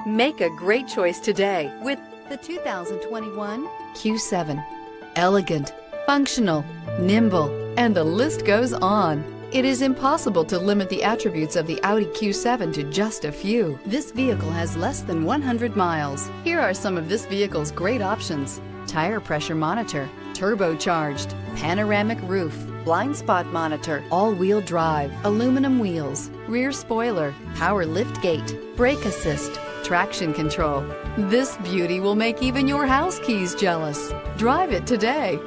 Make a great choice today with the 2021 Q7. Elegant, functional, nimble, and the list goes on. It is impossible to limit the attributes of the Audi Q7 to just a few. This vehicle has less than 100 miles. Here are some of this vehicle's great options: tire pressure monitor, turbocharged, panoramic roof, blind spot monitor, all-wheel drive, aluminum wheels, rear spoiler, power lift gate, brake assist, traction control. This beauty will make even your house keys jealous. Drive it today.